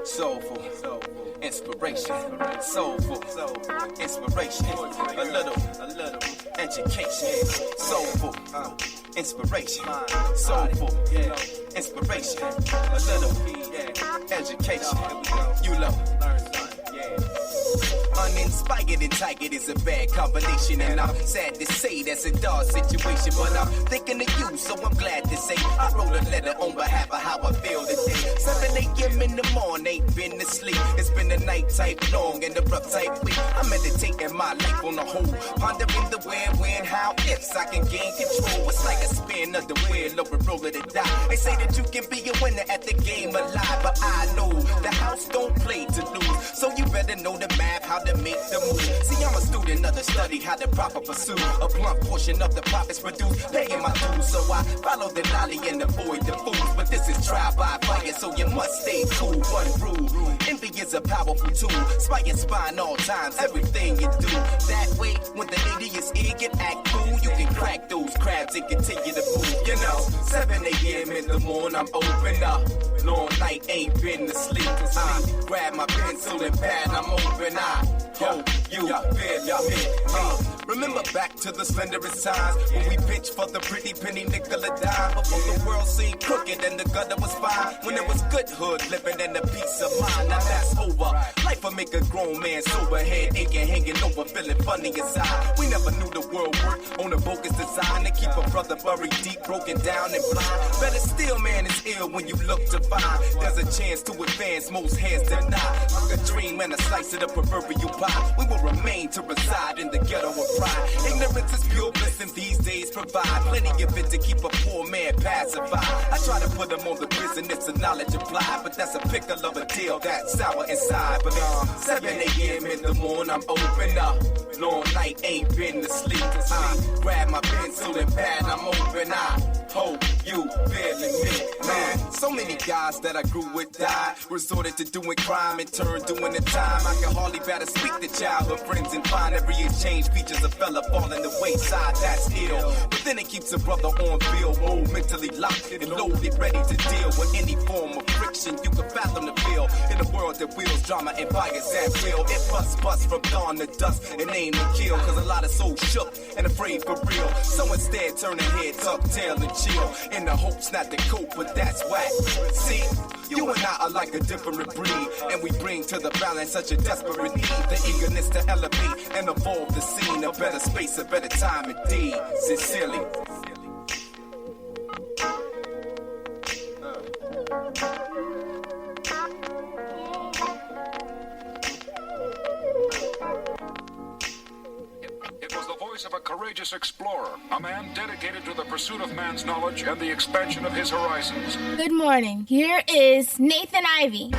Soulful, inspiration, soulful, inspiration, a little education, soulful, inspiration, soulful, inspiration, a little education. You love. Uninspired and tired is a bad combination, and I'm sad to say that's a dark situation, but I'm thinking of you, so I'm glad to say I wrote a letter on behalf of how I feel today. 7 a.m. in the morning, ain't been to sleep. It's been a night type long and a rough type week. I'm meditating my life on the whole, pondering the where, when, how, ifs I can gain control. It's like a spin of the wheel or a roll of the die. They say that you can be a winner at the game of life, but I know the house don't play to lose, so you better know the math, how to make the move. See, I'm a student of the study, how to proper pursue a blunt portion of the profits produced, paying my dues. So I follow the lolly and avoid the fools. But this is trial by fire, so you must stay cool. One rule, envy is a powerful tool. Spine all times, everything you do. That way, when the lady is eager, act cool. You can crack those crabs and continue to move. You know, 7 a.m. in the morning, I'm open up. Long night, ain't been to sleep. I grab my pencil and pad, I'm open. I hope you feel me. Remember back to the slenderest times when we pitched for the pretty penny nickel a dime. Before the world seemed crooked and the gutter was fine. When it was good hood living and a peace of mind. Now that's over. Life will make a grown man sober, head aching, hanging over, feeling funny inside. We never knew the world worked on a bogus design to keep a brother buried deep, broken down and blind. Better still, man, is ill when you look to find there's a chance to advance, most heads deny. Like a dream and a slice of the proverbial pie. We will remain to reside in the ghetto of pride. Ignorance is pure bliss and these days provide plenty of it to keep a poor man pacified. I try to put him on the business of knowledge applied, but that's a pickle of a deal that's sour inside. But 7 a.m. in the morning, I'm open up. Long night, ain't been to sleep. I grab my pencil and pad, I'm open. I hope you feeling me, man. So many guys that I grew with died, resorted to doing crime and turned doing the time. I can hardly better speak to childhood friends and find every exchange features a fella falling the wayside. That's ill, but then it keeps a brother on field mode, mentally locked and loaded, ready to deal with any form of friction you can fathom to feel. In a world that wheels drama and fires at will, it bust from dawn to dusk and aim to kill. Cause a lot of souls shook and afraid for real. So instead turn their head, tuck tail and chill, in the hopes not to cope, but that's whack. See, you and I are like a different breed, and we bring to the balance such a desperate need. The eagerness to elevate and evolve the scene. A better space, a better time indeed. Sincerely. Of a courageous explorer, a man dedicated to the pursuit of man's knowledge and the expansion of his horizons. Good morning. Here is Nathan Ivey.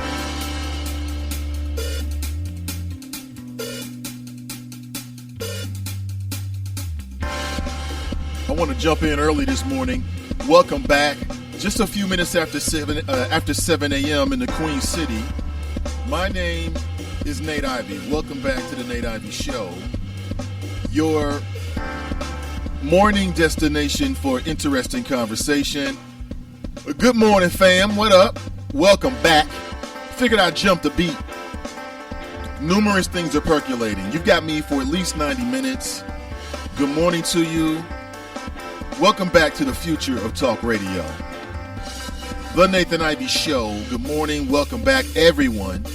I want to jump in early this morning. Welcome back. Just a few minutes after 7 a.m. in the Queen City. My name is Nate Ivey. Welcome back to the Nate Ivey Show, your morning destination for interesting conversation. Good morning, fam. What up? Welcome back. Figured I'd jump the beat. Numerous things are percolating. You've got me for at least 90 minutes. Good morning to you. Welcome back to the future of talk radio. The Nathan Ivey Show. Good morning. Welcome back, everyone.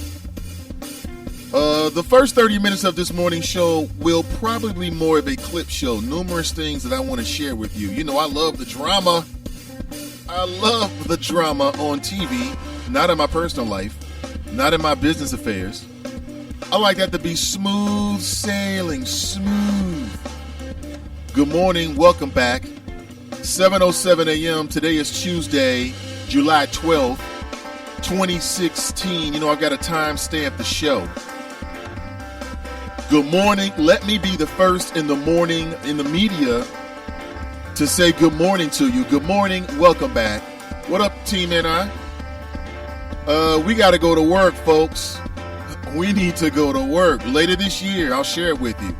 The first 30 minutes of this morning show will probably be more of a clip show. Numerous things that I want to share with you. You know, I love the drama. I love the drama on TV, not in my personal life, not in my business affairs. I like that to be smooth sailing, smooth. Good morning. Welcome back. 7:07 a.m. Today is Tuesday, July 12th, 2016. You know, I've got to timestamp the show. Good morning. Let me be the first in the morning in the media to say good morning to you. Good morning. Welcome back. What up, Team NI? We got to go to work, folks. We need to go to work. Later this year, I'll share it with you.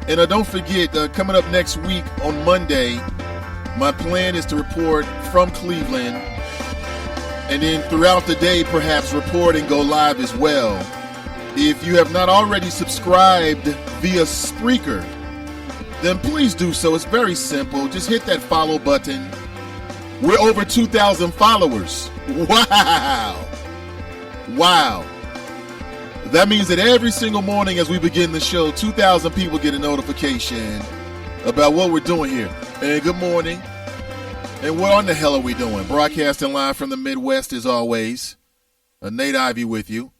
And don't forget, coming up next week on Monday, my plan is to report from Cleveland And then throughout the day, perhaps report and go live as well. If you have not already subscribed via Spreaker, then please do so. It's very simple. Just hit that follow button. We're over 2,000 followers. Wow. Wow. That means that every single morning as we begin the show, 2,000 people get a notification about what we're doing here. And good morning. And what on the hell are we doing? Broadcasting live from the Midwest as always. Nate Ivey with you.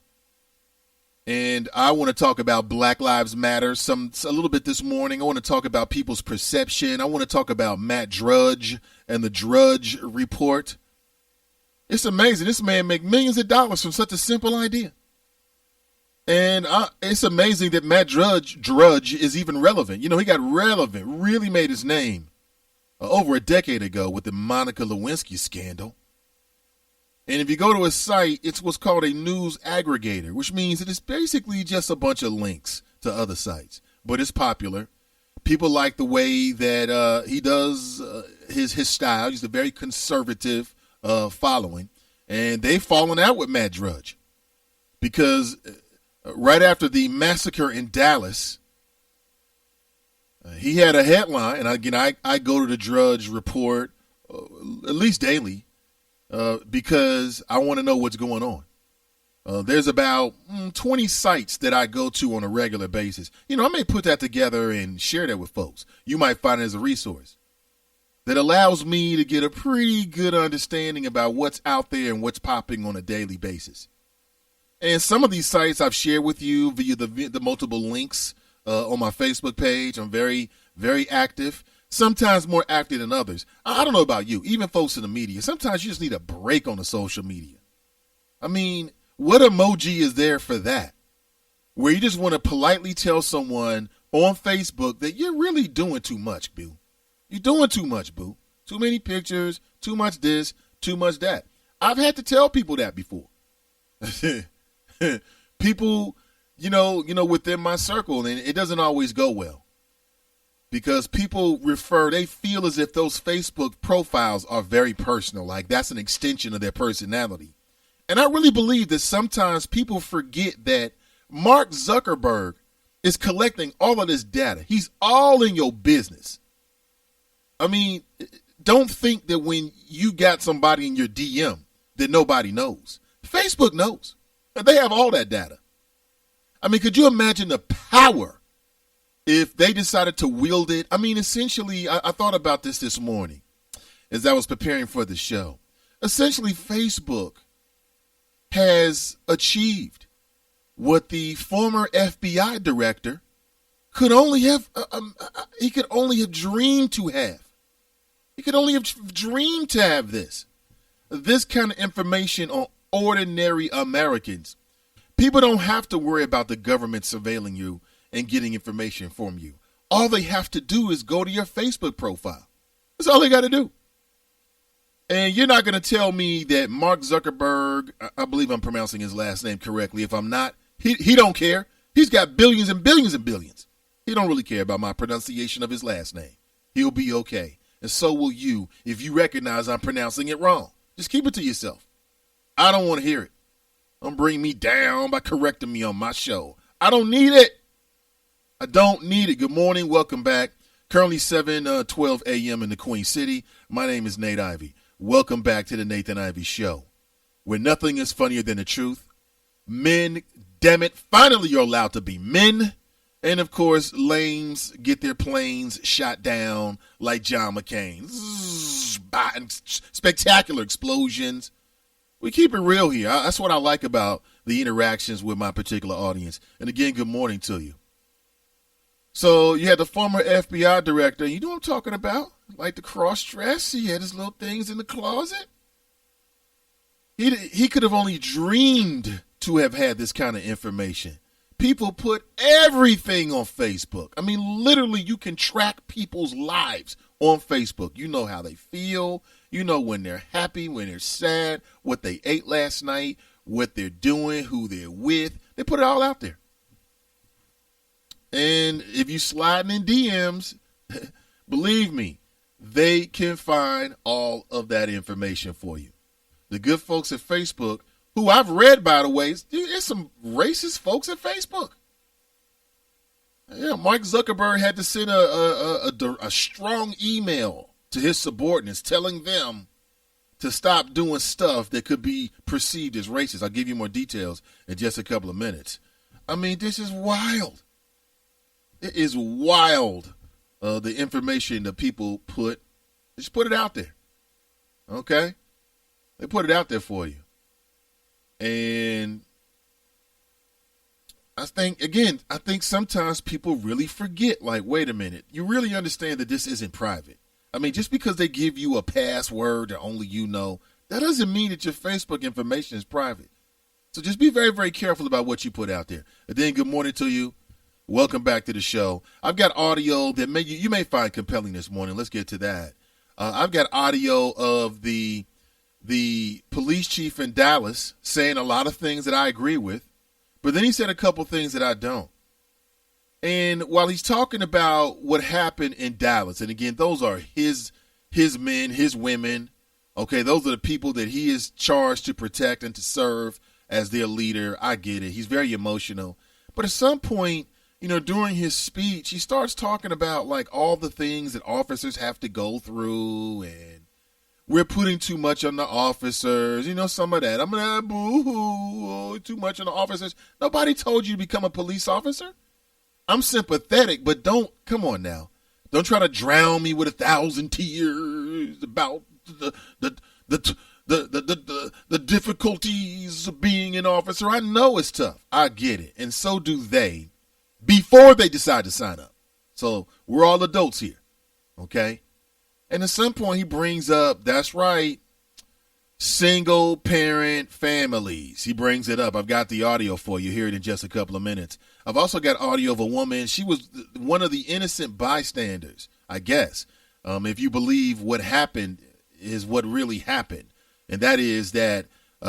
And I want to talk about Black Lives Matter a little bit this morning. I want to talk about people's perception. I want to talk about Matt Drudge and the Drudge Report. It's amazing. This man make millions of dollars from such a simple idea. And it's amazing that Matt Drudge is even relevant. You know, he got relevant, really made his name over a decade ago with the Monica Lewinsky scandal. And if you go to his site, it's what's called a news aggregator, which means it is basically just a bunch of links to other sites. But it's popular. People like the way that he does his style. He's a very conservative following. And they've fallen out with Matt Drudge because right after the massacre in Dallas, he had a headline, and again, I go to the Drudge Report at least daily because I want to know what's going on. There's about 20 sites that I go to on a regular basis. You know, I may put that together and share that with folks. You might find it as a resource that allows me to get a pretty good understanding about what's out there and what's popping on a daily basis. And some of these sites I've shared with you via the multiple links on my Facebook page. I'm very, very active, sometimes more active than others. I don't know about you, even folks in the media. Sometimes you just need a break on the social media. I mean, what emoji is there for that? Where you just want to politely tell someone on Facebook that you're really doing too much, boo. You're doing too much, boo. Too many pictures, too much this, too much that. I've had to tell people that before. People, you know, within my circle, and it doesn't always go well because people they feel as if those Facebook profiles are very personal, like that's an extension of their personality. And I really believe that sometimes people forget that Mark Zuckerberg is collecting all of this data. He's all in your business. I mean, don't think that when you got somebody in your DM that nobody knows. Facebook knows. They have all that data. I mean, could you imagine the power if they decided to wield it? I mean, essentially, I thought about this morning as I was preparing for the show. Essentially, Facebook has achieved what the former FBI director could only have dreamed to have. He could only have dreamed to have this kind of information on ordinary Americans. People don't have to worry about the government surveilling you and getting information from you. All they have to do is go to your Facebook profile. That's all they got to do. And you're not going to tell me that Mark Zuckerberg, I believe I'm pronouncing his last name correctly. If I'm not, he don't care. He's got billions and billions and billions. He don't really care about my pronunciation of his last name. He'll be okay. And so will you if you recognize I'm pronouncing it wrong. Just keep it to yourself. I don't want to hear it. Don't bring me down by correcting me on my show. I don't need it. I don't need it. Good morning. Welcome back. Currently 7:12 a.m. in the Queen City. My name is Nate Ivey. Welcome back to the Nathan Ivey Show, where nothing is funnier than the truth. Men, damn it, finally you're allowed to be men. And, of course, lames get their planes shot down like John McCain. Spectacular explosions. We keep it real here. That's what I like about the interactions with my particular audience. And, again, good morning to you. So you had the former FBI director. You know what I'm talking about? Like the cross-dress. He had his little things in the closet. He could have only dreamed to have had this kind of information. People put everything on Facebook. I mean, literally, you can track people's lives on Facebook. You know how they feel. You know when they're happy, when they're sad, what they ate last night, what they're doing, who they're with. They put it all out there. And if you sliding in DMs, believe me, they can find all of that information for you. the good folks at Facebook, who I've read, by the way, there's some racist folks at Facebook. Yeah, Mark Zuckerberg had to send a strong email to his subordinates telling them to stop doing stuff that could be perceived as racist. I'll give you more details in just a couple of minutes. I mean, this is wild. It is wild, the information that people just put it out there. Okay? They put it out there for you. And I think sometimes people really forget, like, wait a minute, you really understand that this isn't private. I mean, just because they give you a password that only you know, that doesn't mean that your Facebook information is private. So just be very, very careful about what you put out there. And then good morning to you. Welcome back to the show. I've got audio that you may find compelling this morning. Let's get to that. I've got audio of the police chief in Dallas saying a lot of things that I agree with, but then he said a couple things that I don't. And while he's talking about what happened in Dallas, and again, those are his men, his women, okay, those are the people that he is charged to protect and to serve as their leader. I get it. He's very emotional. But at some point, during his speech, he starts talking about, like, all the things that officers have to go through, and we're putting too much on the officers, some of that. I'm going to boo-hoo, too much on the officers. Nobody told you to become a police officer. I'm sympathetic, but come on now. Don't try to drown me with 1,000 tears about the difficulties of being an officer. I know it's tough. I get it. And so do they before they decide to sign up. So we're all adults here. Okay. And at some point he brings up, that's right, single parent families. He brings it up. I've got the audio for you. Hear it in just a couple of minutes. I've also got audio of a woman. She was one of the innocent bystanders, I guess. If you believe what happened is what really happened. And that is that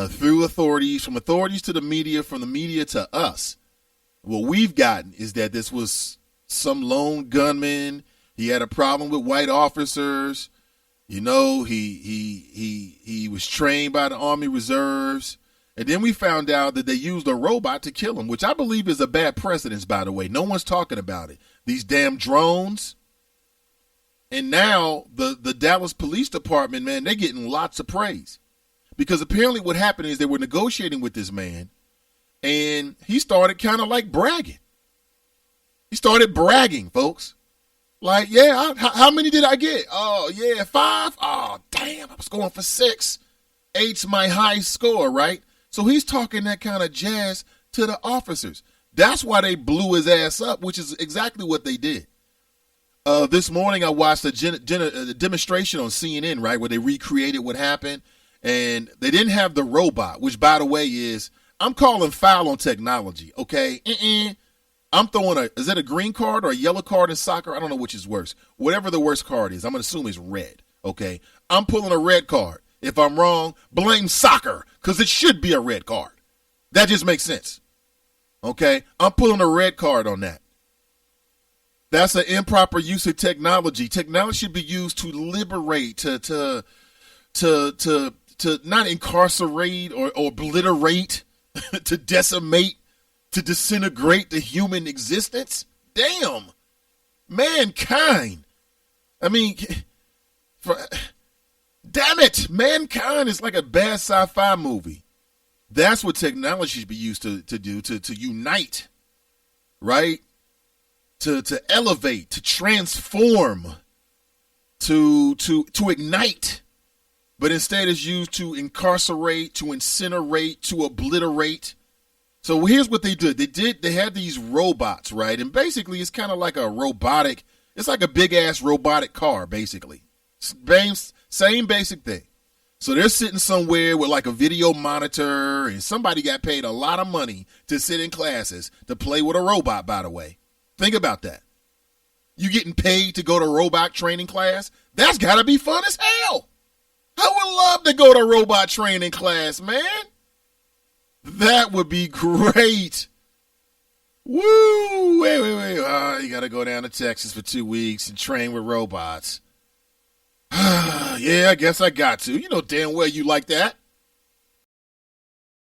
through authorities, from authorities to the media, from the media to us, what we've gotten is that this was some lone gunman. He had a problem with white officers. He was trained by the Army Reserves. And then we found out that they used a robot to kill him, which I believe is a bad precedent, by the way. No one's talking about it. These damn drones. And now the Dallas Police Department, man, they're getting lots of praise. Because apparently what happened is they were negotiating with this man, and he started kind of like bragging. He started bragging, folks. Like, yeah, how many did I get? Oh, yeah, 5. Oh, damn, I was going for 6. 8's my high score, right? So he's talking that kind of jazz to the officers. That's why they blew his ass up, which is exactly what they did. This morning I watched a demonstration on CNN, right, where they recreated what happened. And they didn't have the robot, which, by the way, I'm calling foul on technology, okay? I'm throwing is it a green card or a yellow card in soccer? I don't know which is worse. Whatever the worst card is, I'm going to assume it's red, okay? I'm pulling a red card. If I'm wrong, blame soccer, because it should be a red card. That just makes sense, okay? I'm pulling a red card on that. That's an improper use of technology. Technology should be used to liberate, to not incarcerate or obliterate, to decimate, to disintegrate the human existence. Damn. Mankind. I mean, damn it. Mankind is like a bad sci-fi movie. That's what technology should be used to do, to unite, right? To elevate, to transform, to ignite. But instead it's used to incarcerate, to incinerate, to obliterate. So here's what they did. They had these robots, right? And basically it's kind of like a robotic, it's like a big ass robotic car, basically. Same basic thing. So they're sitting somewhere with like a video monitor, and somebody got paid a lot of money to sit in classes to play with a robot, by the way. Think about that. You getting paid to go to robot training class? That's got to be fun as hell. I would love to go to robot training class, man. That would be great. Woo! Wait. Oh, you got to go down to Texas for 2 weeks and train with robots. Yeah, I guess I got to. You know damn well you like that.